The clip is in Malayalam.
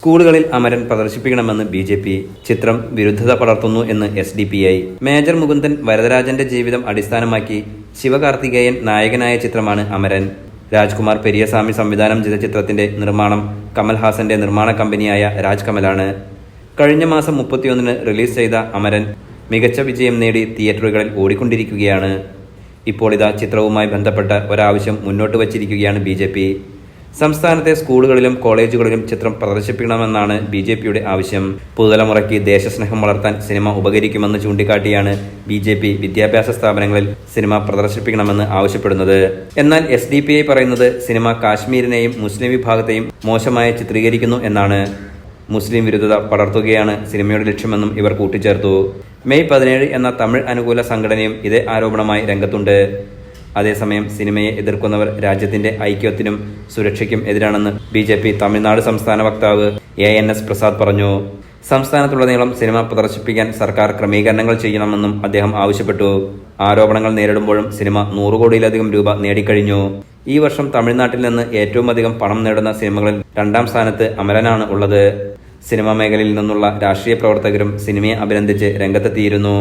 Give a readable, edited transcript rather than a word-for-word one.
സ്കൂളുകളിൽ അമരൻ പ്രദർശിപ്പിക്കണമെന്ന് ബി.ജെ.പി. ചിത്രം വിരുദ്ധത പടർത്തുന്നു എന്ന് എസ്.ഡി.പി.ഐ. മേജർ മുകുന്ദൻ വരദരാജന്റെ ജീവിതം അടിസ്ഥാനമാക്കി ശിവകാർത്തികേയൻ നായകനായ ചിത്രമാണ് അമരൻ. രാജ്കുമാർ പെരിയസാമി സംവിധാനം ചെയ്ത ചിത്രത്തിന്റെ നിർമ്മാണം കമൽഹാസന്റെ നിർമ്മാണ കമ്പനിയായ രാജ് കമലാണ്. കഴിഞ്ഞ മാസം 31-ന് റിലീസ് ചെയ്ത അമരൻ മികച്ച വിജയം നേടി തിയേറ്ററുകളിൽ ഓടിക്കൊണ്ടിരിക്കുകയാണ്. ഇപ്പോൾ ഇതാ ചിത്രവുമായി ബന്ധപ്പെട്ട ഒരാവശ്യം മുന്നോട്ട് വച്ചിരിക്കുകയാണ് ബി.ജെ.പി. സംസ്ഥാനത്തെ സ്കൂളുകളിലും കോളേജുകളിലും ചിത്രം പ്രദർശിപ്പിക്കണമെന്നാണ് ബി.ജെ.പിയുടെ ആവശ്യം. പുതുതലമുറയ്ക്ക് ദേശസ്നേഹം വളർത്താൻ സിനിമ ഉപകരിക്കുമെന്ന് ചൂണ്ടിക്കാട്ടിയാണ് ബി.ജെ.പി. വിദ്യാഭ്യാസ സ്ഥാപനങ്ങളിൽ സിനിമ പ്രദർശിപ്പിക്കണമെന്ന് ആവശ്യപ്പെടുന്നത്. എന്നാൽ എസ്.ഡി.പി.ഐ പറയുന്നത് സിനിമ കാശ്മീരിനെയും മുസ്ലിം വിഭാഗത്തെയും മോശമായി ചിത്രീകരിക്കുന്നു എന്നാണ്. മുസ്ലിം വിരുദ്ധത പടർത്തുകയാണ് സിനിമയുടെ ലക്ഷ്യമെന്നും ഇവർ കൂട്ടിച്ചേർത്തു. മെയ് 17 എന്ന തമിഴ് അനുകൂല സംഘടനയും ഇതേ ആരോപണമായി രംഗത്തുണ്ട്. അതേസമയം സിനിമയെ എതിർക്കുന്നവർ രാജ്യത്തിന്റെ ഐക്യത്തിനും സുരക്ഷയ്ക്കും എതിരാണെന്ന് ബി.ജെ.പി. തമിഴ്നാട് സംസ്ഥാന വക്താവ് A.N.S. പ്രസാദ് പറഞ്ഞു. സംസ്ഥാനത്തുടനീളം സിനിമ പ്രദർശിപ്പിക്കാൻ സർക്കാർ ക്രമീകരണങ്ങൾ ചെയ്യണമെന്നും അദ്ദേഹം ആവശ്യപ്പെട്ടു. ആരോപണങ്ങൾ നേരിടുമ്പോഴും സിനിമ 100 കോടിയിലധികം രൂപ നേടിക്കഴിഞ്ഞു. ഈ വർഷം തമിഴ്നാട്ടിൽ നിന്ന് ഏറ്റവും അധികം പണം നേടുന്ന സിനിമകളിൽ 2ാം സ്ഥാനത്ത് അമരനാണ് ഉള്ളത്. സിനിമാ മേഖലയിൽ നിന്നുള്ള രാഷ്ട്രീയ പ്രവർത്തകരും സിനിമയെ അഭിനന്ദിച്ച് രംഗത്തെത്തിയിരുന്നു.